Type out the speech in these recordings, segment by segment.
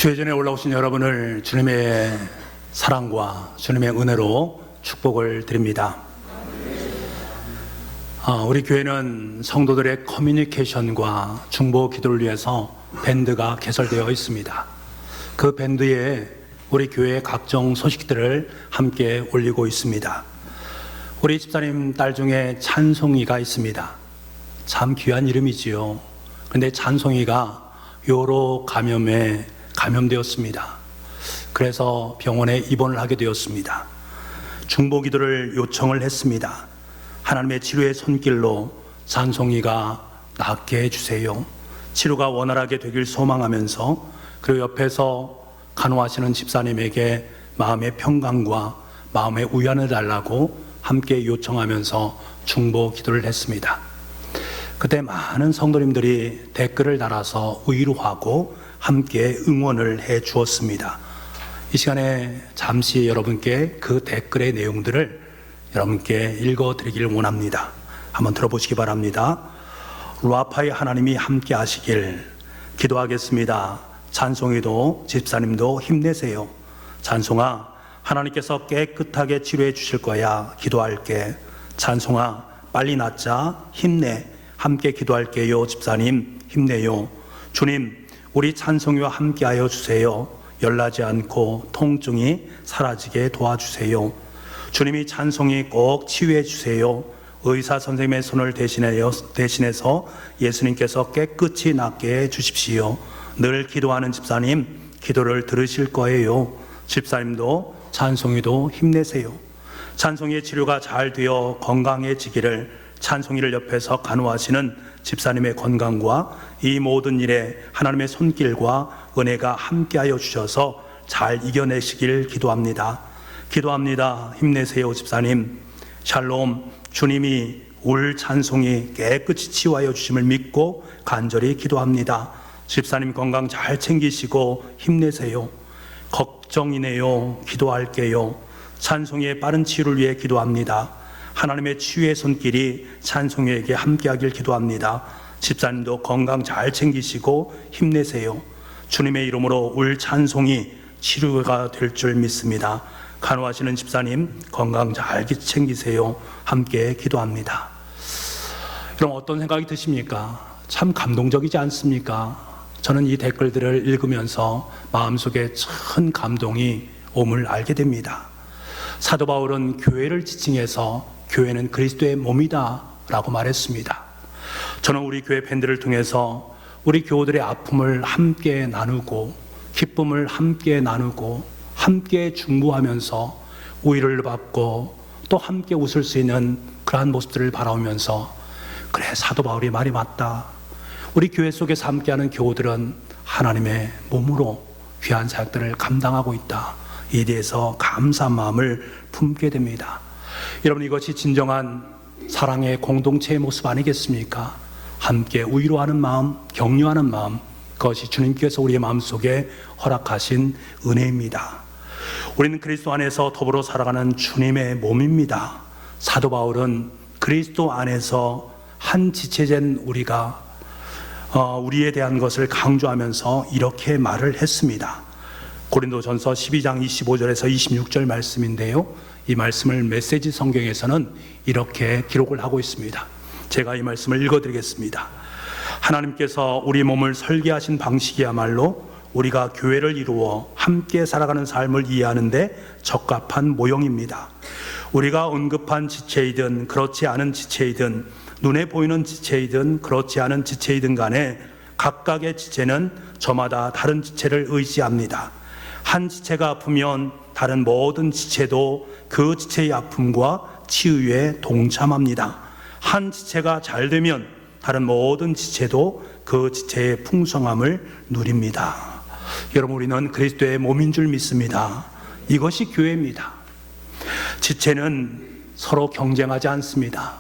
주의전에 올라오신 여러분을 주님의 사랑과 주님의 은혜로 축복을 드립니다. 우리 교회는 성도들의 커뮤니케이션과 중보 기도를 위해서 밴드가 개설되어 있습니다. 그 밴드에 우리 교회의 각종 소식들을 함께 올리고 있습니다. 우리 집사님 딸 중에 찬송이가 있습니다. 참 귀한 이름이지요. 그런데 찬송이가 요로 감염에 감염되었습니다. 그래서 병원에 입원을 하게 되었습니다. 중보 기도를 요청을 했습니다. 하나님의 치료의 손길로 찬송이가 낫게 해주세요. 치료가 원활하게 되길 소망하면서, 그리고 옆에서 간호하시는 집사님에게 마음의 평강과 마음의 위안을 달라고 함께 요청하면서 중보 기도를 했습니다. 그때 많은 성도님들이 댓글을 달아서 위로하고 함께 응원을 해 주었습니다. 이 시간에 잠시 여러분께 그 댓글의 내용들을 여러분께 읽어드리기를 원합니다. 한번 들어보시기 바랍니다. 라파의 하나님이 함께 하시길 기도하겠습니다. 찬송이도 집사님도 힘내세요. 찬송아, 하나님께서 깨끗하게 치료해 주실 거야. 기도할게. 찬송아, 빨리 낫자. 힘내. 함께 기도할게요. 집사님 힘내요. 주님, 우리 찬송이와 함께하여 주세요. 열나지 않고 통증이 사라지게 도와주세요. 주님이 찬송이 꼭 치유해 주세요. 의사 선생님의 손을 대신해서 예수님께서 깨끗이 낫게 해 주십시오. 늘 기도하는 집사님, 기도를 들으실 거예요. 집사님도 찬송이도 힘내세요. 찬송이의 치료가 잘 되어 건강해지기를, 찬송이를 옆에서 간호하시는 집사님의 건강과 이 모든 일에 하나님의 손길과 은혜가 함께하여 주셔서 잘 이겨내시길 기도합니다. 기도합니다. 힘내세요. 집사님. 샬롬. 주님이 울 찬송이 깨끗이 치유하여 주심을 믿고 간절히 기도합니다. 집사님 건강 잘 챙기시고 힘내세요. 걱정이네요. 기도할게요. 찬송이의 빠른 치유를 위해 기도합니다. 하나님의 치유의 손길이 찬송이에게 함께하길 기도합니다. 집사님도 건강 잘 챙기시고 힘내세요. 주님의 이름으로 울 찬송이 치료가 될 줄 믿습니다. 간호하시는 집사님 건강 잘 챙기세요. 함께 기도합니다. 그럼 어떤 생각이 드십니까? 참 감동적이지 않습니까? 저는 이 댓글들을 읽으면서 마음속에 큰 감동이 옴을 알게 됩니다. 사도 바울은 교회를 지칭해서 교회는 그리스도의 몸이다 라고 말했습니다. 저는 우리 교회 밴드를 통해서 우리 교우들의 아픔을 함께 나누고 기쁨을 함께 나누고 함께 중보하면서 위로를 받고 또 함께 웃을 수 있는 그러한 모습들을 바라보면서, 그래, 사도 바울이 말이 맞다. 우리 교회 속에서 함께하는 교우들은 하나님의 몸으로 귀한 사역들을 감당하고 있다. 이에 대해서 감사한 마음을 품게 됩니다. 여러분, 이것이 진정한 사랑의 공동체의 모습 아니겠습니까? 함께 위로하는 마음, 격려하는 마음, 그것이 주님께서 우리의 마음속에 허락하신 은혜입니다. 우리는 그리스도 안에서 더불어 살아가는 주님의 몸입니다. 사도 바울은 그리스도 안에서 한 지체된 우리가 우리에 대한 것을 강조하면서 이렇게 말을 했습니다. 고린도전서 12장 25절에서 26절 말씀인데요, 이 말씀을 메시지 성경에서는 이렇게 기록을 하고 있습니다. 제가 이 말씀을 읽어드리겠습니다. 하나님께서 우리 몸을 설계하신 방식이야말로 우리가 교회를 이루어 함께 살아가는 삶을 이해하는 데 적합한 모형입니다. 우리가 언급한 지체이든 그렇지 않은 지체이든, 눈에 보이는 지체이든 그렇지 않은 지체이든 간에 각각의 지체는 저마다 다른 지체를 의지합니다. 한 지체가 아프면 다른 모든 지체도 그 지체의 아픔과 치유에 동참합니다. 한 지체가 잘 되면 다른 모든 지체도 그 지체의 풍성함을 누립니다. 여러분, 우리는 그리스도의 몸인 줄 믿습니다. 이것이 교회입니다. 지체는 서로 경쟁하지 않습니다.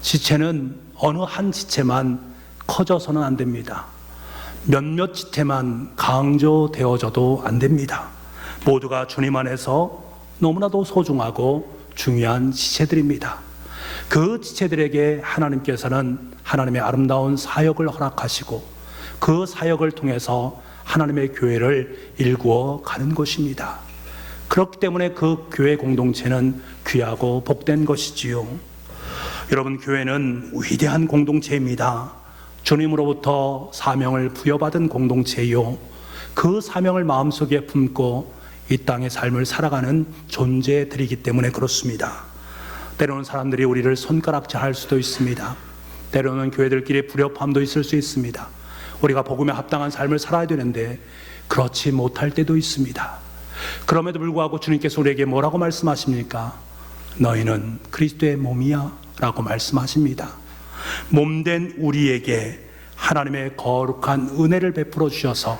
지체는 어느 한 지체만 커져서는 안 됩니다. 몇몇 지체만 강조되어져도 안 됩니다. 모두가 주님 안에서 너무나도 소중하고 중요한 지체들입니다. 그 지체들에게 하나님께서는 하나님의 아름다운 사역을 허락하시고 그 사역을 통해서 하나님의 교회를 일구어 가는 것입니다. 그렇기 때문에 그 교회 공동체는 귀하고 복된 것이지요. 여러분, 교회는 위대한 공동체입니다. 주님으로부터 사명을 부여받은 공동체요, 그 사명을 마음속에 품고 이 땅의 삶을 살아가는 존재들이기 때문에 그렇습니다. 때로는 사람들이 우리를 손가락질할 수도 있습니다. 때로는 교회들끼리 불협화음도 있을 수 있습니다. 우리가 복음에 합당한 삶을 살아야 되는데 그렇지 못할 때도 있습니다. 그럼에도 불구하고 주님께서 우리에게 뭐라고 말씀하십니까? 너희는 그리스도의 몸이야 라고 말씀하십니다. 몸된 우리에게 하나님의 거룩한 은혜를 베풀어 주셔서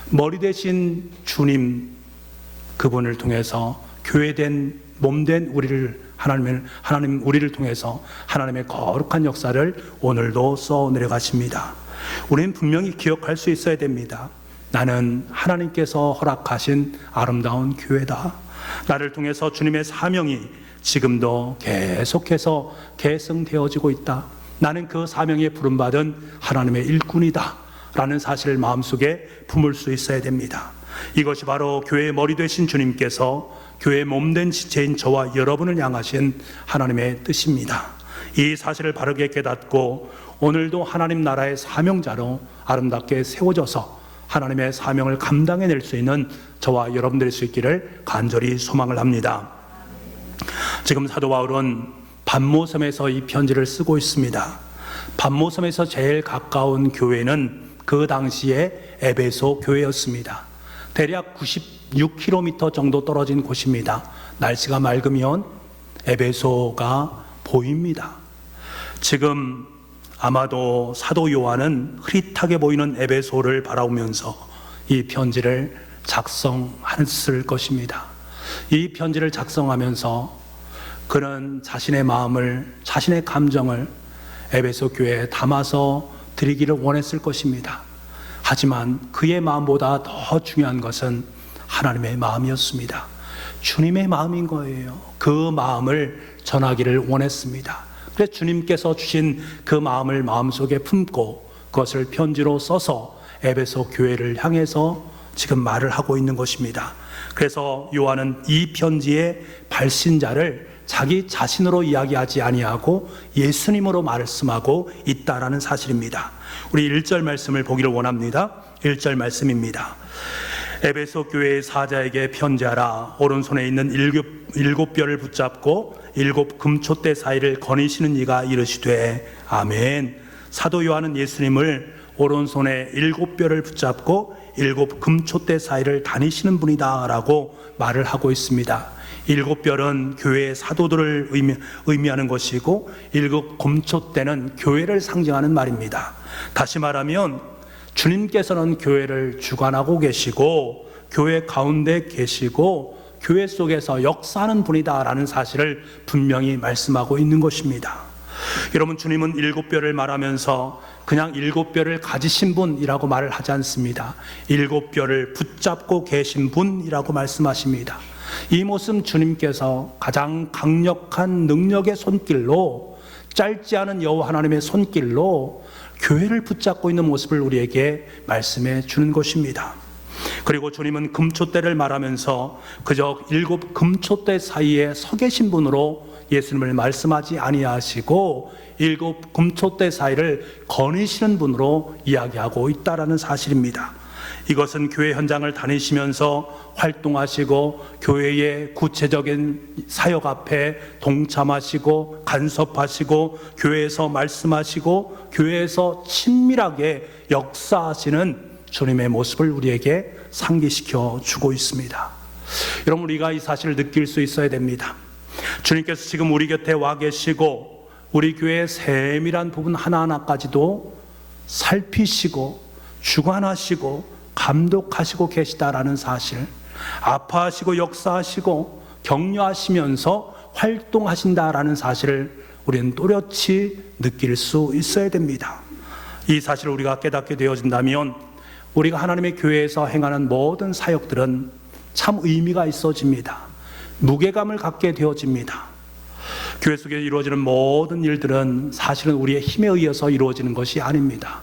머리 대신 주님, 그분을 통해서 교회된 몸된 우리를 하나님 우리를 통해서 하나님의 거룩한 역사를 오늘도 써 내려가십니다. 우리는 분명히 기억할 수 있어야 됩니다. 나는 하나님께서 허락하신 아름다운 교회다. 나를 통해서 주님의 사명이 지금도 계속해서 계승되어지고 있다. 나는 그 사명에 부름받은 하나님의 일꾼이다 라는 사실을 마음속에 품을 수 있어야 됩니다. 이것이 바로 교회의 머리 되신 주님께서 교회의 몸된 지체인 저와 여러분을 향하신 하나님의 뜻입니다. 이 사실을 바르게 깨닫고 오늘도 하나님 나라의 사명자로 아름답게 세워져서 하나님의 사명을 감당해낼 수 있는 저와 여러분들일 수 있기를 간절히 소망을 합니다. 지금 사도 바울은 반모섬에서 이 편지를 쓰고 있습니다. 반모섬에서 제일 가까운 교회는 그 당시에 에베소 교회였습니다. 대략 96km 정도 떨어진 곳입니다. 날씨가 맑으면 에베소가 보입니다. 지금 아마도 사도 요한은 흐릿하게 보이는 에베소를 바라보면서 이 편지를 작성했을 것입니다. 이 편지를 작성하면서 그는 자신의 마음을, 자신의 감정을 에베소 교회에 담아서 드리기를 원했을 것입니다. 하지만 그의 마음보다 더 중요한 것은 하나님의 마음이었습니다. 주님의 마음인 거예요. 그 마음을 전하기를 원했습니다. 그래서 주님께서 주신 그 마음을 마음속에 품고 그것을 편지로 써서 에베소 교회를 향해서 지금 말을 하고 있는 것입니다. 그래서 요한은 이 편지의 발신자를 자기 자신으로 이야기하지 아니하고 예수님으로 말씀하고 있다라는 사실입니다. 우리 1절 말씀을 보기를 원합니다. 1절 말씀입니다. 에베소 교회의 사자에게 편지하라. 오른손에 있는 일곱 뼈를 붙잡고 일곱 금촛대 사이를 거니시는 이가 이르시되 아멘. 사도 요한은 예수님을 오른손에 일곱 뼈를 붙잡고 일곱 금촛대 사이를 다니시는 분이다 라고 말을 하고 있습니다. 일곱 뼈는 교회의 사도들을 의미하는 것이고 일곱 금촛대는 교회를 상징하는 말입니다. 다시 말하면 주님께서는 교회를 주관하고 계시고 교회 가운데 계시고 교회 속에서 역사하는 분이다라는 사실을 분명히 말씀하고 있는 것입니다. 여러분, 주님은 일곱 뼈를 말하면서 그냥 일곱 뼈를 가지신 분이라고 말을 하지 않습니다. 일곱 뼈를 붙잡고 계신 분이라고 말씀하십니다. 이 모습 주님께서 가장 강력한 능력의 손길로, 짧지 않은 여호와 하나님의 손길로 교회를 붙잡고 있는 모습을 우리에게 말씀해 주는 것입니다. 그리고 주님은 금촛대를 말하면서 그저 일곱 금촛대 사이에 서 계신 분으로 예수님을 말씀하지 아니하시고 일곱 금촛대 사이를 거니시는 분으로 이야기하고 있다라는 사실입니다. 이것은 교회 현장을 다니시면서 활동하시고 교회의 구체적인 사역 앞에 동참하시고 간섭하시고 교회에서 말씀하시고 교회에서 친밀하게 역사하시는 주님의 모습을 우리에게 상기시켜 주고 있습니다. 여러분, 우리가 이 사실을 느낄 수 있어야 됩니다. 주님께서 지금 우리 곁에 와 계시고 우리 교회의 세밀한 부분 하나하나까지도 살피시고 주관하시고 감독하시고 계시다라는 사실, 아파하시고 역사하시고 격려하시면서 활동하신다라는 사실을 우리는 또렷이 느낄 수 있어야 됩니다. 이 사실을 우리가 깨닫게 되어진다면 우리가 하나님의 교회에서 행하는 모든 사역들은 참 의미가 있어집니다. 무게감을 갖게 되어집니다. 교회 속에 이루어지는 모든 일들은 사실은 우리의 힘에 의해서 이루어지는 것이 아닙니다.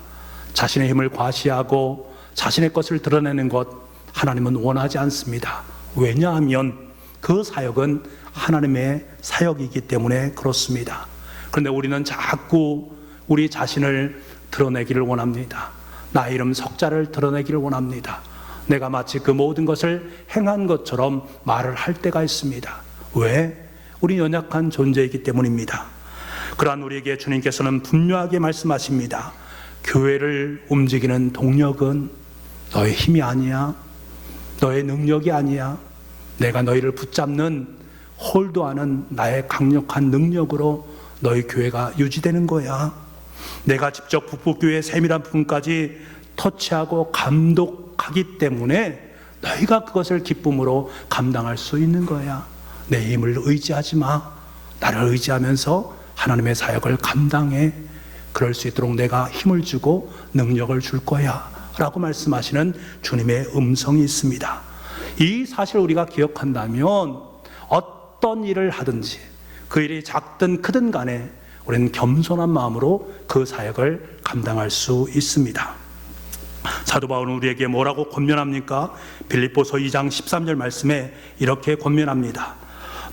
자신의 힘을 과시하고 자신의 것을 드러내는 것 하나님은 원하지 않습니다. 왜냐하면 그 사역은 하나님의 사역이기 때문에 그렇습니다. 그런데 우리는 자꾸 우리 자신을 드러내기를 원합니다. 나의 이름 석자를 드러내기를 원합니다. 내가 마치 그 모든 것을 행한 것처럼 말을 할 때가 있습니다. 왜? 우리 연약한 존재이기 때문입니다. 그러한 우리에게 주님께서는 분명하게 말씀하십니다. 교회를 움직이는 동력은 너의 힘이 아니야. 너의 능력이 아니야. 내가 너희를 붙잡는 홀도하는 나의 강력한 능력으로 너희 교회가 유지되는 거야. 내가 직접 북북교회의 세밀한 부분까지 터치하고 감독하기 때문에 너희가 그것을 기쁨으로 감당할 수 있는 거야. 내 힘을 의지하지 마. 나를 의지하면서 하나님의 사역을 감당해. 그럴 수 있도록 내가 힘을 주고 능력을 줄 거야 라고 말씀하시는 주님의 음성이 있습니다. 이 사실을 우리가 기억한다면 어떤 일을 하든지 그 일이 작든 크든 간에 우리는 겸손한 마음으로 그 사역을 감당할 수 있습니다. 사도 바울은 우리에게 뭐라고 권면합니까? 빌립보서 2장 13절 말씀에 이렇게 권면합니다.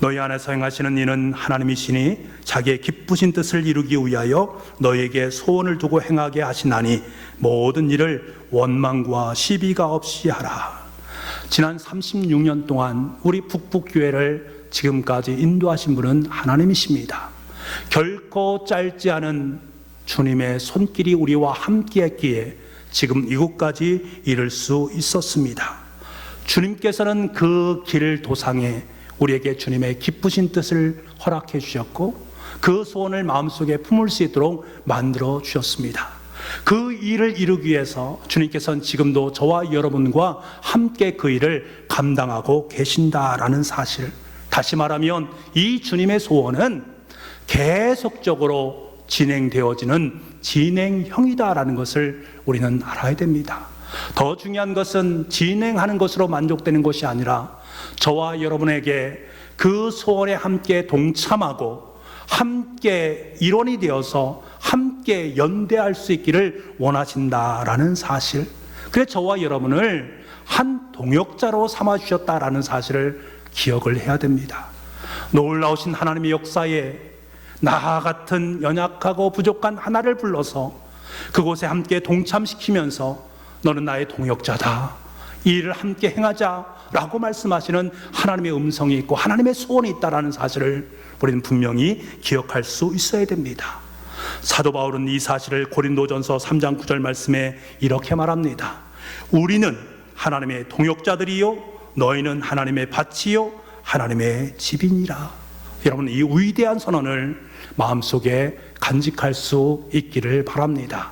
너희 안에서 행하시는 이는 하나님이시니 자기의 기쁘신 뜻을 이루기 위하여 너희에게 소원을 두고 행하게 하시나니 모든 일을 원망과 시비가 없이 하라. 지난 36년 동안 우리 북북교회를 지금까지 인도하신 분은 하나님이십니다. 결코 짧지 않은 주님의 손길이 우리와 함께했기에 지금 이곳까지 이를 수 있었습니다. 주님께서는 그 길 도상에 우리에게 주님의 기쁘신 뜻을 허락해 주셨고 그 소원을 마음속에 품을 수 있도록 만들어 주셨습니다. 그 일을 이루기 위해서 주님께서는 지금도 저와 여러분과 함께 그 일을 감당하고 계신다라는 사실, 다시 말하면 이 주님의 소원은 계속적으로 진행되어지는 진행형이다라는 것을 우리는 알아야 됩니다. 더 중요한 것은 진행하는 것으로 만족되는 것이 아니라 저와 여러분에게 그 소원에 함께 동참하고 함께 일원이 되어서 함께 연대할 수 있기를 원하신다라는 사실, 그래서 저와 여러분을 한 동역자로 삼아주셨다라는 사실을 기억을 해야 됩니다. 놀라우신 하나님의 역사에 나 같은 연약하고 부족한 하나를 불러서 그곳에 함께 동참시키면서 너는 나의 동역자다, 이 일을 함께 행하자라고 말씀하시는 하나님의 음성이 있고 하나님의 소원이 있다라는 사실을 우리는 분명히 기억할 수 있어야 됩니다. 사도 바울은 이 사실을 고린도전서 3장 9절 말씀에 이렇게 말합니다. 우리는 하나님의 동역자들이요 너희는 하나님의 밭이요 하나님의 집이니라. 여러분, 이 위대한 선언을 마음속에 간직할 수 있기를 바랍니다.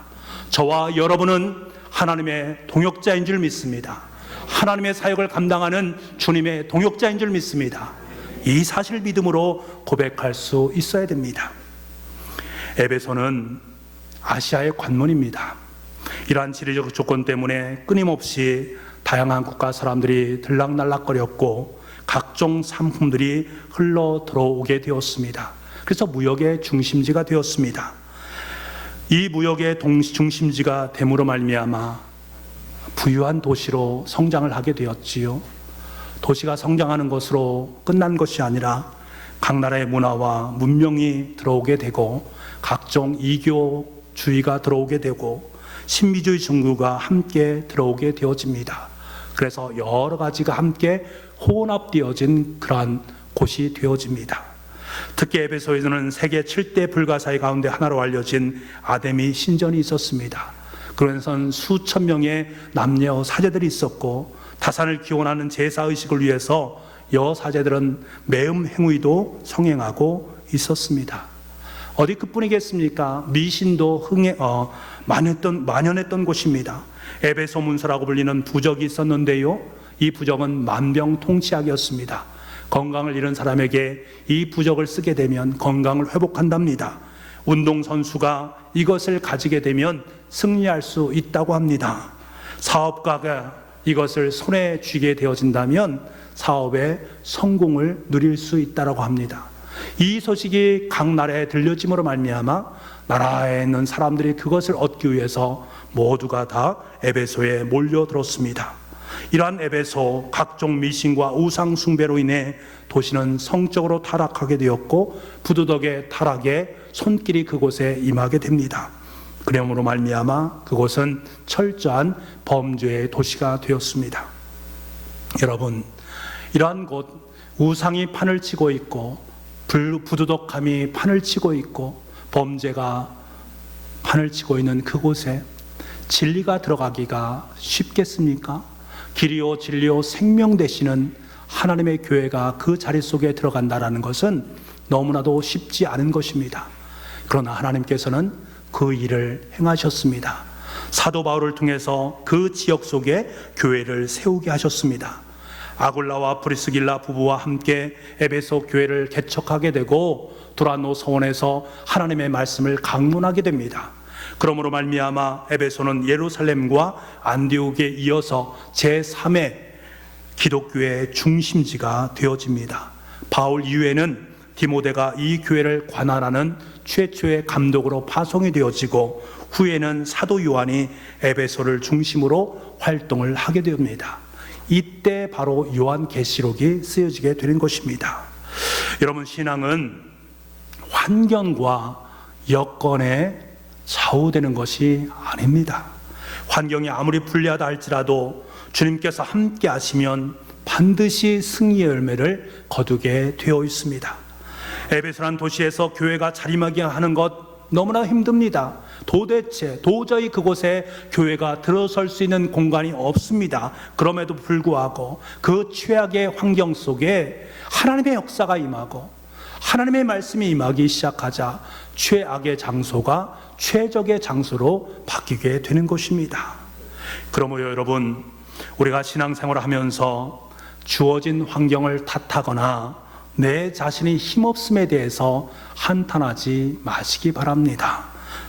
저와 여러분은 하나님의 동역자인 줄 믿습니다. 하나님의 사역을 감당하는 주님의 동역자인 줄 믿습니다. 이 사실을 믿음으로 고백할 수 있어야 됩니다. 에베소는 아시아의 관문입니다. 이러한 지리적 조건 때문에 끊임없이 다양한 국가 사람들이 들락날락거렸고 각종 상품들이 흘러 들어오게 되었습니다. 그래서 무역의 중심지가 되었습니다. 이 무역의 중심지가 됨으로 말미암아 부유한 도시로 성장을 하게 되었지요. 도시가 성장하는 것으로 끝난 것이 아니라 각 나라의 문화와 문명이 들어오게 되고 각종 이교주의가 들어오게 되고 신비주의 종교가 함께 들어오게 되어집니다. 그래서 여러 가지가 함께 혼합되어진 그러한 곳이 되어집니다. 특히 에베소에서는 세계 7대 불가사의 가운데 하나로 알려진 아데미 신전이 있었습니다. 그래서 수천 명의 남녀 사제들이 있었고 타산을 기원하는 제사의식을 위해서 여사제들은 매음 행위도 성행하고 있었습니다. 어디 그뿐이겠습니까? 미신도 만연했던 곳입니다. 에베소 문서라고 불리는 부적이 있었는데요, 이 부적은 만병통치약이었습니다. 건강을 잃은 사람에게 이 부적을 쓰게 되면 건강을 회복한답니다. 운동선수가 이것을 가지게 되면 승리할 수 있다고 합니다. 사업가가 이것을 손에 쥐게 되어진다면 사업의 성공을 누릴 수 있다고 합니다. 이 소식이 각 나라에 들려짐으로 말미암아 나라에 있는 사람들이 그것을 얻기 위해서 모두가 다 에베소에 몰려들었습니다. 이러한 에베소 각종 미신과 우상 숭배로 인해 도시는 성적으로 타락하게 되었고 부도덕의 타락에 손길이 그곳에 임하게 됩니다. 그러므로 말미암아 그곳은 철저한 범죄의 도시가 되었습니다. 여러분, 이러한 곳, 우상이 판을 치고 있고 부도덕함이 판을 치고 있고 범죄가 판을 치고 있는 그곳에 진리가 들어가기가 쉽겠습니까? 길이요 진리요 생명 되시는 하나님의 교회가 그 자리 속에 들어간다는 것은 너무나도 쉽지 않은 것입니다. 그러나 하나님께서는 그 일을 행하셨습니다. 사도 바울을 통해서 그 지역 속에 교회를 세우게 하셨습니다. 아굴라와 브리스길라 부부와 함께 에베소 교회를 개척하게 되고 두란노 서원에서 하나님의 말씀을 강론하게 됩니다. 그러므로 말미암아 에베소는 예루살렘과 안디옥에 이어서 제3의 기독교의 중심지가 되어집니다. 바울 이후에는 디모데가 이 교회를 관할하는 최초의 감독으로 파송이 되어지고 후에는 사도 요한이 에베소를 중심으로 활동을 하게 됩니다. 이때 바로 요한계시록이 쓰여지게 되는 것입니다. 여러분, 신앙은 환경과 여건에 좌우되는 것이 아닙니다. 환경이 아무리 불리하다 할지라도 주님께서 함께 하시면 반드시 승리의 열매를 거두게 되어 있습니다. 에베소라는 도시에서 교회가 자리매김 하는 것 너무나 힘듭니다. 도저히 그곳에 교회가 들어설 수 있는 공간이 없습니다. 그럼에도 불구하고 그 최악의 환경 속에 하나님의 역사가 임하고 하나님의 말씀이 임하기 시작하자 최악의 장소가 최적의 장소로 바뀌게 되는 것입니다. 그러므로 여러분, 우리가 신앙생활을 하면서 주어진 환경을 탓하거나 내 자신이 힘없음에 대해서 한탄하지 마시기 바랍니다.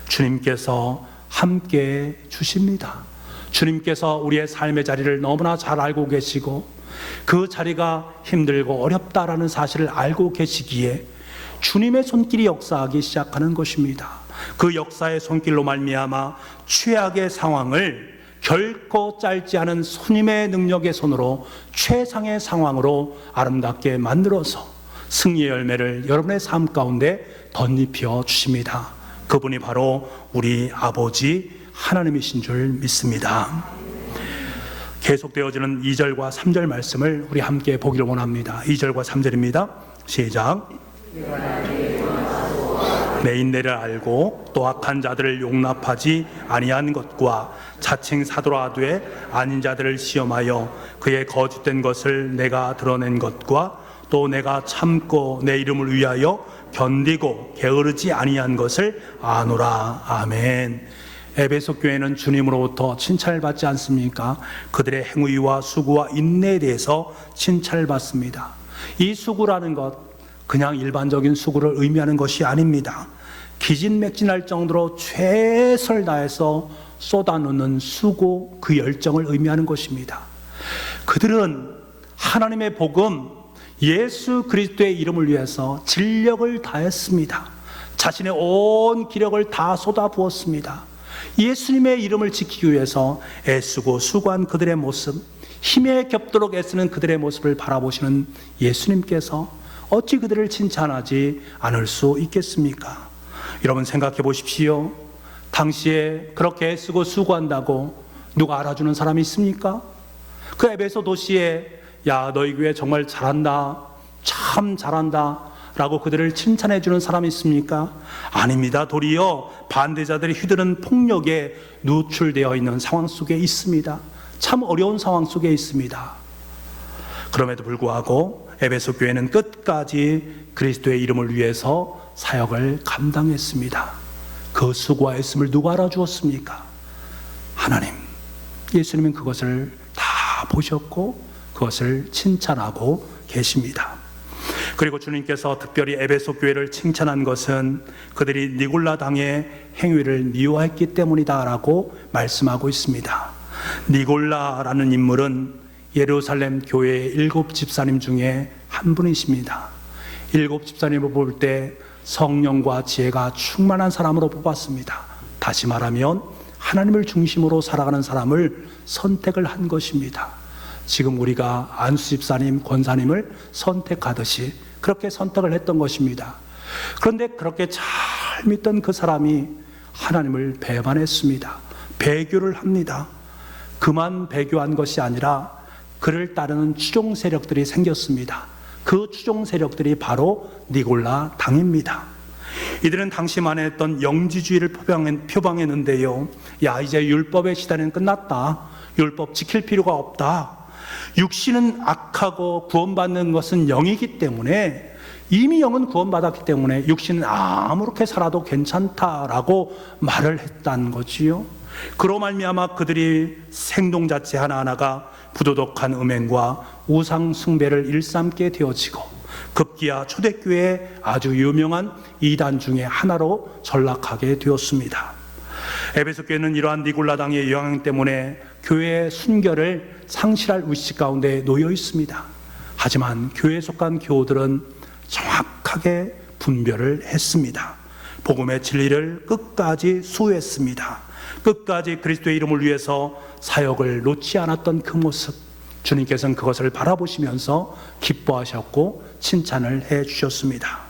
주님께서 함께 주십니다. 주님께서 우리의 삶의 자리를 너무나 잘 알고 계시고 그 자리가 힘들고 어렵다라는 사실을 알고 계시기에 주님의 손길이 역사하기 시작하는 것입니다. 그 역사의 손길로 말미암아 최악의 상황을 결코 짧지 않은 주님의 능력의 손으로 최상의 상황으로 아름답게 만들어서 승리의 열매를 여러분의 삶 가운데 덧입혀 주십니다. 그분이 바로 우리 아버지 하나님이신 줄 믿습니다. 계속되어지는 2절과 3절 말씀을 우리 함께 보기를 원합니다. 2절과 3절입니다. 시작. 내 인내를 알고 또 악한 자들을 용납하지 아니한 것과 자칭 사도라 하되 아닌 자들을 시험하여 그의 거짓된 것을 내가 드러낸 것과 또 내가 참고 내 이름을 위하여 견디고 게으르지 아니한 것을 아노라. 아멘. 에베소 교회는 주님으로부터 칭찬을 받지 않습니까? 그들의 행위와 수고와 인내에 대해서 칭찬을 받습니다. 이 수고라는 것, 그냥 일반적인 수고를 의미하는 것이 아닙니다. 기진맥진할 정도로 최선을 다해서 쏟아놓는 수고, 그 열정을 의미하는 것입니다. 그들은 하나님의 복음, 예수 그리스도의 이름을 위해서 진력을 다했습니다. 자신의 온 기력을 다 쏟아부었습니다. 예수님의 이름을 지키기 위해서 애쓰고 수고한 그들의 모습, 힘에 겹도록 애쓰는 그들의 모습을 바라보시는 예수님께서 어찌 그들을 칭찬하지 않을 수 있겠습니까? 여러분, 생각해 보십시오. 당시에 그렇게 애쓰고 수고한다고 누가 알아주는 사람이 있습니까? 그 에베소 도시에 야, 너희 교회 정말 잘한다, 참 잘한다 라고 그들을 칭찬해 주는 사람이 있습니까? 아닙니다. 도리어 반대자들이 휘두른 폭력에 노출되어 있는 상황 속에 있습니다. 참 어려운 상황 속에 있습니다. 그럼에도 불구하고 에베소 교회는 끝까지 그리스도의 이름을 위해서 사역을 감당했습니다. 그 수고와 애씀을 누가 알아주었습니까? 하나님. 예수님은 그것을 다 보셨고 그것을 칭찬하고 계십니다. 그리고 주님께서 특별히 에베소 교회를 칭찬한 것은 그들이 니골라 당의 행위를 미워했기 때문이다라고 말씀하고 있습니다. 니골라라는 인물은 예루살렘 교회의 7 집사님 중에 한 분이십니다. 7 집사님을 볼 때 성령과 지혜가 충만한 사람으로 뽑았습니다. 다시 말하면 하나님을 중심으로 살아가는 사람을 선택을 한 것입니다. 지금 우리가 안수 집사님, 권사님을 선택하듯이 그렇게 선택을 했던 것입니다. 그런데 그렇게 잘 믿던 그 사람이 하나님을 배반했습니다. 배교를 합니다. 그만 배교한 것이 아니라 그를 따르는 추종 세력들이 생겼습니다. 그 추종 세력들이 바로 니골라 당입니다. 이들은 당시 만행했던 영지주의를 표방했는데요. 야, 이제 율법의 시대는 끝났다. 율법 지킬 필요가 없다. 육신은 악하고 구원받는 것은 영이기 때문에, 이미 영은 구원받았기 때문에 육신은 아무렇게 살아도 괜찮다라고 말을 했다는 거지요. 그로 말미암아 그들이 행동 자체 하나하나가 부도덕한 음행과 우상 숭배를 일삼게 되어지고 급기야 초대교회의 아주 유명한 이단 중에 하나로 전락하게 되었습니다. 에베소 교회는 이러한 니골라당의 영향 때문에 교회의 순결을 상실할 위치 가운데 놓여 있습니다. 하지만 교회에 속한 교우들은 정확하게 분별을 했습니다. 복음의 진리를 끝까지 수호했습니다. 끝까지 그리스도의 이름을 위해서 사역을 놓지 않았던 그 모습, 주님께서는 그것을 바라보시면서 기뻐하셨고 칭찬을 해 주셨습니다.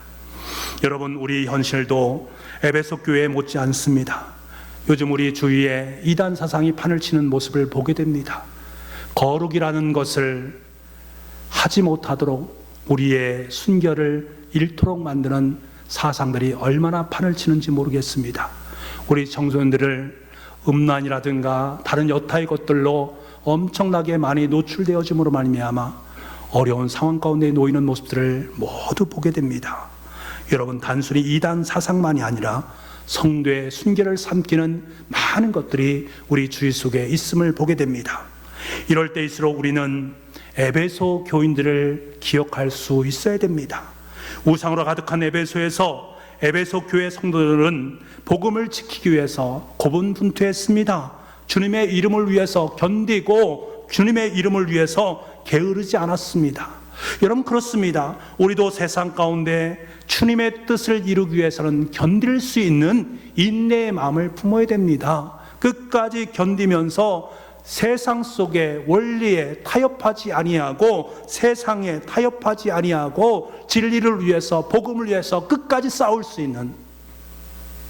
여러분, 우리 현실도 에베소 교회에 못지 않습니다. 요즘 우리 주위에 이단 사상이 판을 치는 모습을 보게 됩니다. 거룩이라는 것을 하지 못하도록 우리의 순결을 잃도록 만드는 사상들이 얼마나 판을 치는지 모르겠습니다. 우리 청소년들을 음란이라든가 다른 여타의 것들로 엄청나게 많이 노출되어짐으로 말미암아 어려운 상황 가운데 놓이는 모습들을 모두 보게 됩니다. 여러분, 단순히 이단 사상만이 아니라 성도의 순결을 삼키는 많은 것들이 우리 주위 속에 있음을 보게 됩니다. 이럴 때일수록 우리는 에베소 교인들을 기억할 수 있어야 됩니다. 우상으로 가득한 에베소에서 에베소 교회 성도들은 복음을 지키기 위해서 고분분투했습니다. 주님의 이름을 위해서 견디고 주님의 이름을 위해서 게으르지 않았습니다. 여러분, 그렇습니다. 우리도 세상 가운데 주님의 뜻을 이루기 위해서는 견딜 수 있는 인내의 마음을 품어야 됩니다. 끝까지 견디면서 세상 속의 원리에 타협하지 아니하고 세상에 타협하지 아니하고 진리를 위해서, 복음을 위해서 끝까지 싸울 수 있는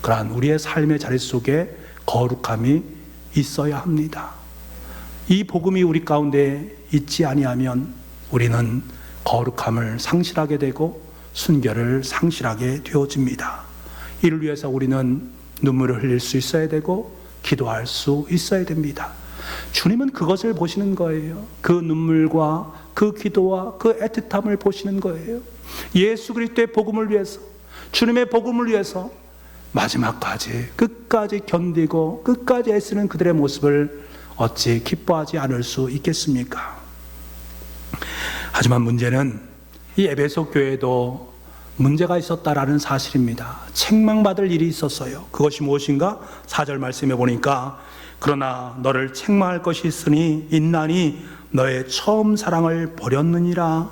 그러한 우리의 삶의 자리 속에 거룩함이 있어야 합니다. 이 복음이 우리 가운데 있지 아니하면 우리는 거룩함을 상실하게 되고 순결을 상실하게 되어집니다. 이를 위해서 우리는 눈물을 흘릴 수 있어야 되고 기도할 수 있어야 됩니다. 주님은 그것을 보시는 거예요. 그 눈물과 그 기도와 그 애틋함을 보시는 거예요. 예수 그리스도의 복음을 위해서, 주님의 복음을 위해서 마지막까지 끝까지 견디고 끝까지 애쓰는 그들의 모습을 어찌 기뻐하지 않을 수 있겠습니까? 하지만 문제는 이 에베소 교회에도 문제가 있었다라는 사실입니다. 책망받을 일이 있었어요. 그것이 무엇인가? 4절 말씀해 보니까 그러나 너를 책망할 것이 있나니 너의 처음 사랑을 버렸느니라.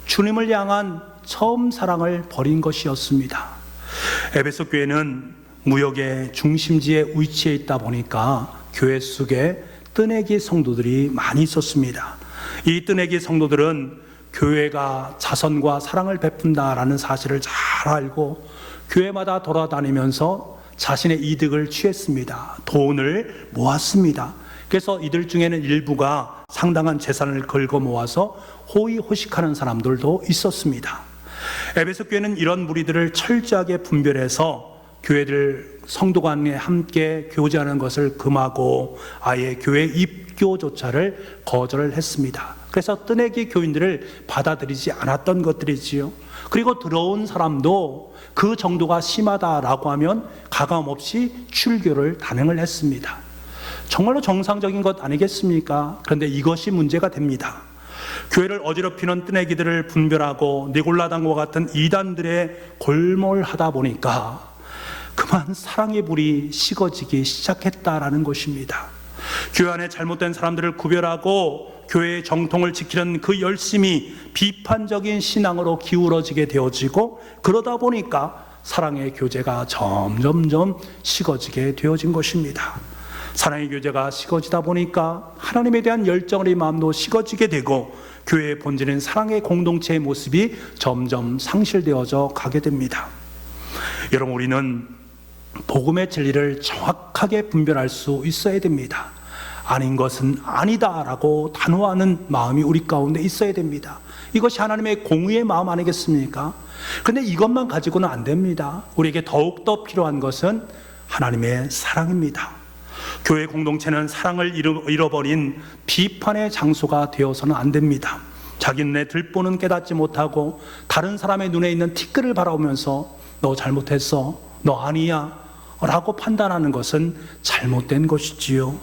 주님을 향한 처음 사랑을 버린 것이었습니다. 에베소 교회는 무역의 중심지에 위치해 있다 보니까 교회 속에 뜨내기 성도들이 많이 있었습니다. 이 뜨내기 성도들은 교회가 자선과 사랑을 베푼다라는 사실을 잘 알고 교회마다 돌아다니면서 자신의 이득을 취했습니다. 돈을 모았습니다. 그래서 이들 중에는 일부가 상당한 재산을 긁어 모아서 호의호식하는 사람들도 있었습니다. 에베소 교회는 이런 무리들을 철저하게 분별해서 교회들 성도 간에 함께 교제하는 것을 금하고 아예 교회 입교조차를 거절을 했습니다. 그래서 뜨내기 교인들을 받아들이지 않았던 것들이지요. 그리고 들어온 사람도 그 정도가 심하다라고 하면 가감없이 출교를 단행을 했습니다. 정말로 정상적인 것 아니겠습니까? 그런데 이것이 문제가 됩니다. 교회를 어지럽히는 뜨내기들을 분별하고 니골라당과 같은 이단들의 골몰하다 보니까 그만 사랑의 불이 식어지기 시작했다라는 것입니다. 교회 안에 잘못된 사람들을 구별하고 교회의 정통을 지키는 그 열심이 비판적인 신앙으로 기울어지게 되어지고 그러다 보니까 사랑의 교제가 점점점 식어지게 되어진 것입니다. 사랑의 교제가 식어지다 보니까 하나님에 대한 열정의 마음도 식어지게 되고 교회의 본질인 사랑의 공동체의 모습이 점점 상실되어져 가게 됩니다. 여러분, 우리는 복음의 진리를 정확하게 분별할 수 있어야 됩니다. 아닌 것은 아니다라고 단호하는 마음이 우리 가운데 있어야 됩니다. 이것이 하나님의 공의의 마음 아니겠습니까? 그런데 이것만 가지고는 안 됩니다. 우리에게 더욱더 필요한 것은 하나님의 사랑입니다. 교회 공동체는 사랑을 잃어버린 비판의 장소가 되어서는 안 됩니다. 자기 눈에 들보는 깨닫지 못하고 다른 사람의 눈에 있는 티끌을 바라보면서 너 잘못했어, 너 아니야 라고 판단하는 것은 잘못된 것이지요.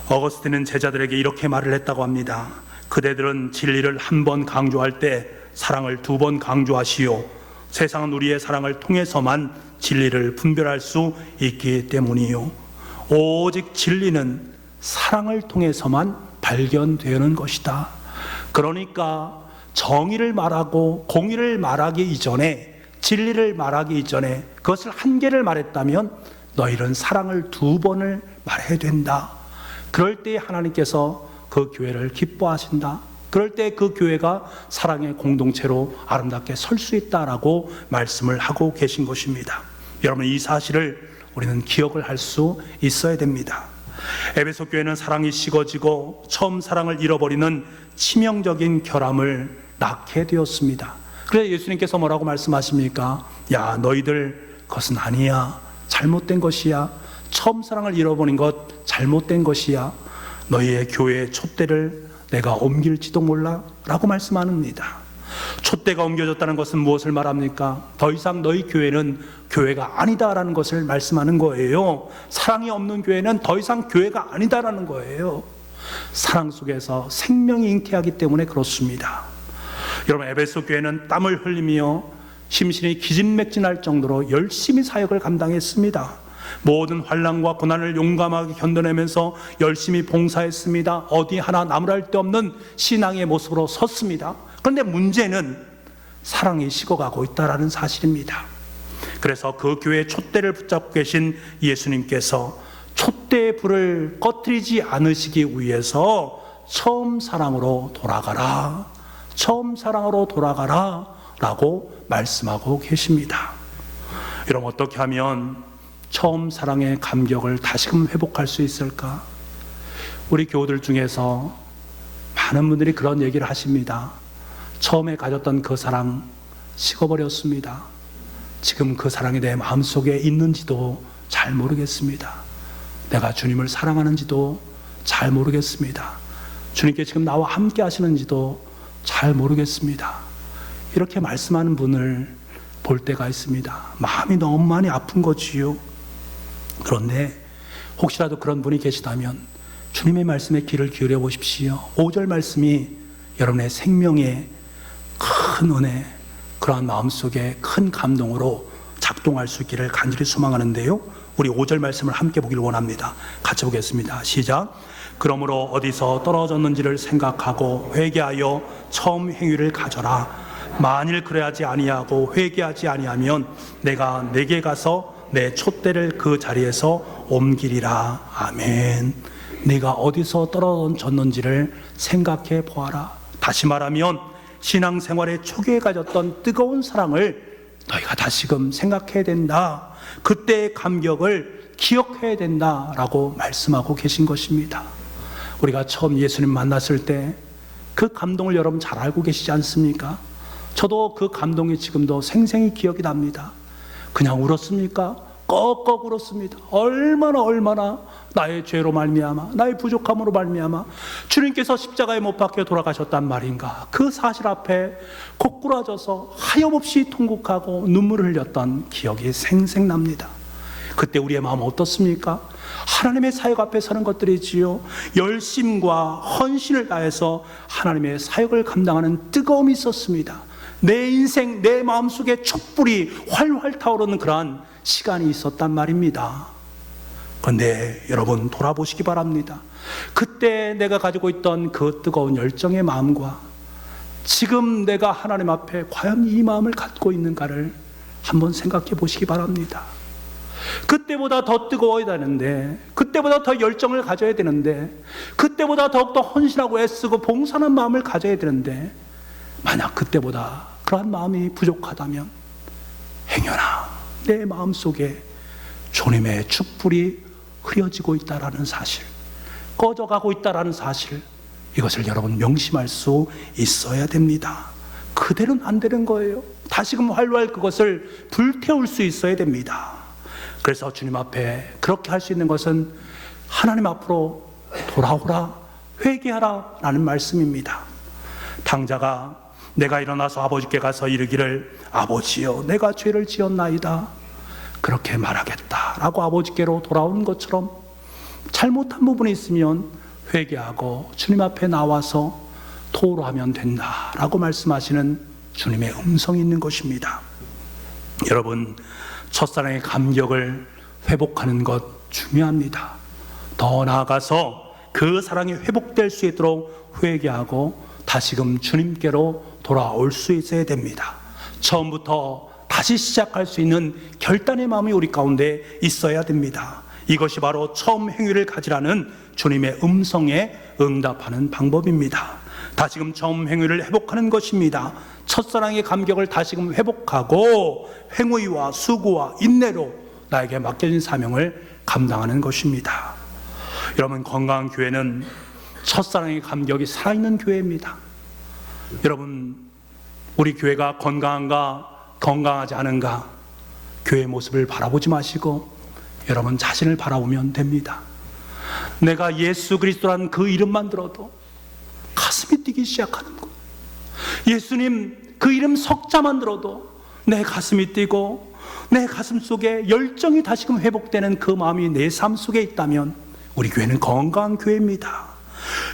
어거스틴은 제자들에게 이렇게 말을 했다고 합니다. 그대들은 진리를 한 번 강조할 때 사랑을 두 번 강조하시오. 세상은 우리의 사랑을 통해서만 진리를 분별할 수 있기 때문이요. 오직 진리는 사랑을 통해서만 발견되는 것이다. 그러니까 정의를 말하고 공의를 말하기 이전에, 진리를 말하기 이전에 그것을 한 개를 말했다면 너희는 사랑을 두 번을 말해야 된다. 그럴 때 하나님께서 그 교회를 기뻐하신다. 그럴 때 그 교회가 사랑의 공동체로 아름답게 설 수 있다라고 말씀을 하고 계신 것입니다. 여러분, 이 사실을 우리는 기억을 할 수 있어야 됩니다. 에베소 교회는 사랑이 식어지고 처음 사랑을 잃어버리는 치명적인 결함을 낳게 되었습니다. 그래서 예수님께서 뭐라고 말씀하십니까? 야, 너희들 그것은 아니야. 잘못된 것이야. 처음 사랑을 잃어버린 것 잘못된 것이야. 너희의 교회의 촛대를 내가 옮길지도 몰라 라고 말씀합니다. 촛대가 옮겨졌다는 것은 무엇을 말합니까? 더 이상 너희 교회는 교회가 아니다라는 것을 말씀하는 거예요. 사랑이 없는 교회는 더 이상 교회가 아니다라는 거예요. 사랑 속에서 생명이 잉태하기 때문에 그렇습니다. 여러분, 에베소 교회는 땀을 흘리며 심신이 기진맥진할 정도로 열심히 사역을 감당했습니다. 모든 환난과 고난을 용감하게 견뎌내면서 열심히 봉사했습니다. 어디 하나 나무랄 데 없는 신앙의 모습으로 섰습니다. 그런데 문제는 사랑이 식어가고 있다는 사실입니다. 그래서 그 교회의 촛대를 붙잡고 계신 예수님께서 촛대의 불을 꺼뜨리지 않으시기 위해서 처음 사랑으로 돌아가라, 처음 사랑으로 돌아가라 라고 말씀하고 계십니다. 여러분, 어떻게 하면 처음 사랑의 감격을 다시금 회복할 수 있을까? 우리 교우들 중에서 많은 분들이 그런 얘기를 하십니다. 처음에 가졌던 그 사랑 식어버렸습니다. 지금 그 사랑이 내 마음속에 있는지도 잘 모르겠습니다. 내가 주님을 사랑하는지도 잘 모르겠습니다. 주님께 지금 나와 함께 하시는지도 잘 모르겠습니다. 이렇게 말씀하는 분을 볼 때가 있습니다. 마음이 너무 많이 아픈 거지요. 그런데 혹시라도 그런 분이 계시다면 주님의 말씀에 귀를 기울여 보십시오. 5절 말씀이 여러분의 생명의 큰 은혜, 그러한 마음속에 큰 감동으로 작동할 수 있기를 간절히 소망하는데요, 우리 5절 말씀을 함께 보기를 원합니다. 같이 보겠습니다. 시작. 그러므로 어디서 떨어졌는지를 생각하고 회개하여 처음 행위를 가져라. 만일 그래야지 아니하고 회개하지 아니하면 내가 내게 가서 내 촛대를 그 자리에서 옮기리라. 아멘. 네가 어디서 떨어졌는지를 생각해 보아라. 다시 말하면 신앙생활의 초기에 가졌던 뜨거운 사랑을 너희가 다시금 생각해야 된다. 그때의 감격을 기억해야 된다라고 말씀하고 계신 것입니다. 우리가 처음 예수님 만났을 때 그 감동을 여러분 잘 알고 계시지 않습니까? 저도 그 감동이 지금도 생생히 기억이 납니다. 그냥 울었습니까? 꺽꺽 울었습니다. 얼마나 나의 죄로 말미암아, 나의 부족함으로 말미암아 주님께서 십자가에 못 박혀 돌아가셨단 말인가, 그 사실 앞에 고꾸라져서 하염없이 통곡하고 눈물을 흘렸던 기억이 생생납니다. 그때 우리의 마음 어떻습니까? 하나님의 사역 앞에 서는 것들이지요. 열심과 헌신을 다해서 하나님의 사역을 감당하는 뜨거움이 있었습니다. 내 인생, 내 마음속에 촛불이 활활 타오르는 그러한 시간이 있었단 말입니다. 그런데 여러분, 돌아보시기 바랍니다. 그때 내가 가지고 있던 그 뜨거운 열정의 마음과 지금 내가 하나님 앞에 과연 이 마음을 갖고 있는가를 한번 생각해 보시기 바랍니다. 그때보다 더 뜨거워야 되는데, 그때보다 더 열정을 가져야 되는데, 그때보다 더욱더 헌신하고 애쓰고 봉사하는 마음을 가져야 되는데, 만약 그때보다 그러한 마음이 부족하다면 행여나 내 마음속에 주님의 촛불이 흐려지고 있다라는 사실, 꺼져가고 있다라는 사실, 이것을 여러분 명심할 수 있어야 됩니다. 그대로는 안 되는 거예요. 다시금 활활 그것을 불태울 수 있어야 됩니다. 그래서 주님 앞에 그렇게 할 수 있는 것은 하나님 앞으로 돌아오라, 회개하라 라는 말씀입니다. 당자가 내가 일어나서 아버지께 가서 이르기를 아버지여 내가 죄를 지었나이다 그렇게 말하겠다라고 아버지께로 돌아온 것처럼, 잘못한 부분이 있으면 회개하고 주님 앞에 나와서 토로하면 된다라고 말씀하시는 주님의 음성이 있는 것입니다. 여러분, 첫사랑의 감격을 회복하는 것 중요합니다. 더 나아가서 그 사랑이 회복될 수 있도록 회개하고 다시금 주님께로 돌아올 수 있어야 됩니다. 처음부터 다시 시작할 수 있는 결단의 마음이 우리 가운데 있어야 됩니다. 이것이 바로 처음 행위를 가지라는 주님의 음성에 응답하는 방법입니다. 다시금 처음 행위를 회복하는 것입니다. 첫사랑의 감격을 다시금 회복하고 행위와 수고와 인내로 나에게 맡겨진 사명을 감당하는 것입니다. 여러분, 건강한 교회는 첫사랑의 감격이 살아있는 교회입니다. 여러분, 우리 교회가 건강한가 건강하지 않은가 교회 모습을 바라보지 마시고 여러분 자신을 바라보면 됩니다. 내가 예수 그리스도라는 그 이름만 들어도 가슴이 뛰기 시작하는 것, 예수님 그 이름 석자만 들어도 내 가슴이 뛰고 내 가슴 속에 열정이 다시금 회복되는 그 마음이 내 삶 속에 있다면 우리 교회는 건강한 교회입니다.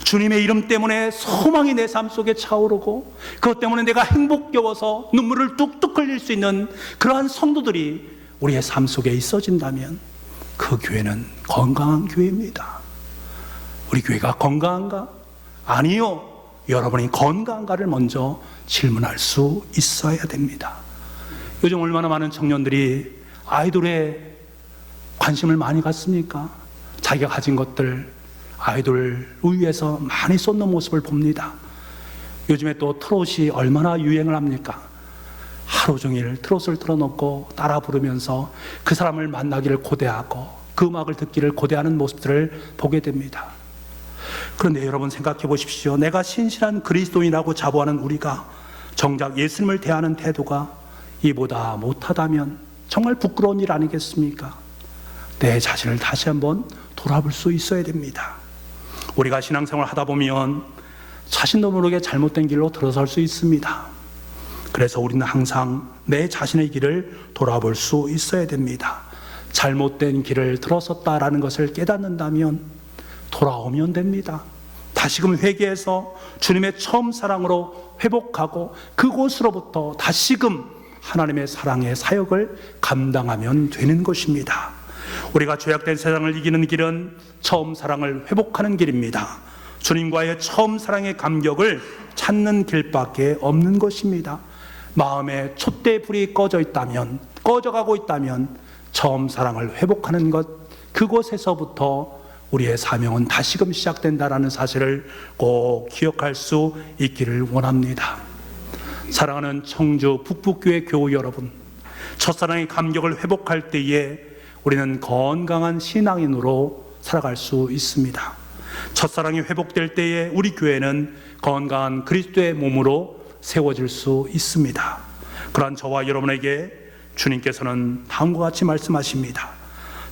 주님의 이름 때문에 소망이 내 삶 속에 차오르고 그것 때문에 내가 행복겨워서 눈물을 뚝뚝 흘릴 수 있는 그러한 성도들이 우리의 삶 속에 있어진다면 그 교회는 건강한 교회입니다. 우리 교회가 건강한가? 아니요. 여러분이 건강한가를 먼저 질문할 수 있어야 됩니다. 요즘 얼마나 많은 청년들이 아이돌에 관심을 많이 갖습니까? 자기가 가진 것들 아이돌을 위해서 많이 쏟는 모습을 봅니다. 요즘에 또 트롯이 얼마나 유행을 합니까? 하루 종일 트롯을 틀어놓고 따라 부르면서 그 사람을 만나기를 고대하고 그 음악을 듣기를 고대하는 모습들을 보게 됩니다. 그런데 여러분 생각해 보십시오. 내가 신실한 그리스도인이라고 자부하는 우리가 정작 예수님을 대하는 태도가 이보다 못하다면 정말 부끄러운 일 아니겠습니까? 내 자신을 다시 한번 돌아볼 수 있어야 됩니다. 우리가 신앙생활을 하다 보면 자신도 모르게 잘못된 길로 들어설 수 있습니다. 그래서 우리는 항상 내 자신의 길을 돌아볼 수 있어야 됩니다. 잘못된 길을 들어섰다라는 것을 깨닫는다면 돌아오면 됩니다. 다시금 회개해서 주님의 처음 사랑으로 회복하고 그곳으로부터 다시금 하나님의 사랑의 사역을 감당하면 되는 것입니다. 우리가 죄악된 세상을 이기는 길은 처음 사랑을 회복하는 길입니다. 주님과의 처음 사랑의 감격을 찾는 길밖에 없는 것입니다. 마음에 촛대 불이 꺼져가고 있다면 처음 사랑을 회복하는 것, 그곳에서부터 우리의 사명은 다시금 시작된다라는 사실을 꼭 기억할 수 있기를 원합니다. 사랑하는 청주 북북교회 교우 여러분, 첫사랑의 감격을 회복할 때에 우리는 건강한 신앙인으로 살아갈 수 있습니다. 첫사랑이 회복될 때에 우리 교회는 건강한 그리스도의 몸으로 세워질 수 있습니다. 그러한 저와 여러분에게 주님께서는 다음과 같이 말씀하십니다.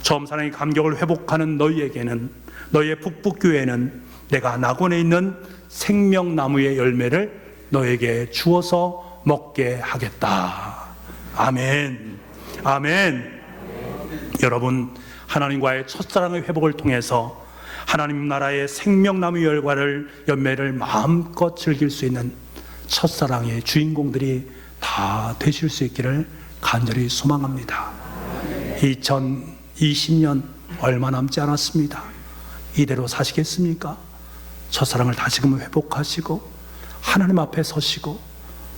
처음 사랑의 감격을 회복하는 너희에게는, 너희의 북북교회는 내가 낙원에 있는 생명나무의 열매를 너에게 주어서 먹게 하겠다. 아멘. 아멘. 여러분, 하나님과의 첫사랑의 회복을 통해서 하나님 나라의 생명나무 열매를 마음껏 즐길 수 있는 첫사랑의 주인공들이 다 되실 수 있기를 간절히 소망합니다. 2020년 얼마 남지 않았습니다. 이대로 사시겠습니까? 첫사랑을 다시금 회복하시고 하나님 앞에 서시고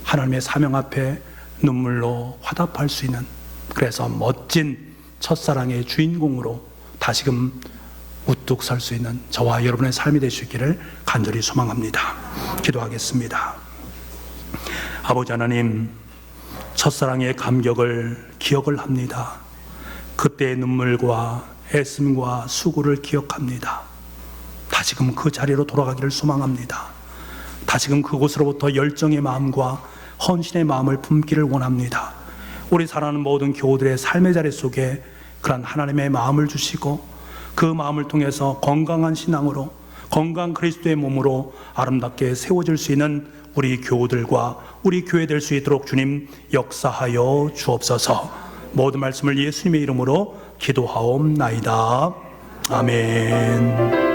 하나님의 사명 앞에 눈물로 화답할 수 있는, 그래서 멋진 첫사랑의 주인공으로 다시금 우뚝 설 수 있는 저와 여러분의 삶이 되시기를 간절히 소망합니다. 기도하겠습니다. 아버지 하나님, 첫사랑의 감격을 기억을 합니다. 그때의 눈물과 애씀과 수고를 기억합니다. 다시금 그 자리로 돌아가기를 소망합니다. 다시금 그곳으로부터 열정의 마음과 헌신의 마음을 품기를 원합니다. 우리 사랑하는 모든 교우들의 삶의 자리 속에 그런 하나님의 마음을 주시고 그 마음을 통해서 건강한 신앙으로, 건강한 그리스도의 몸으로 아름답게 세워질 수 있는 우리 교우들과 우리 교회 될 수 있도록 주님 역사하여 주옵소서. 모든 말씀을 예수님의 이름으로 기도하옵나이다. 아멘.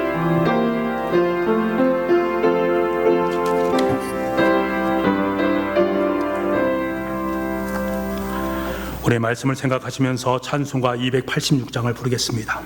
우리의 말씀을 생각하시면서 찬송가 286장을 부르겠습니다.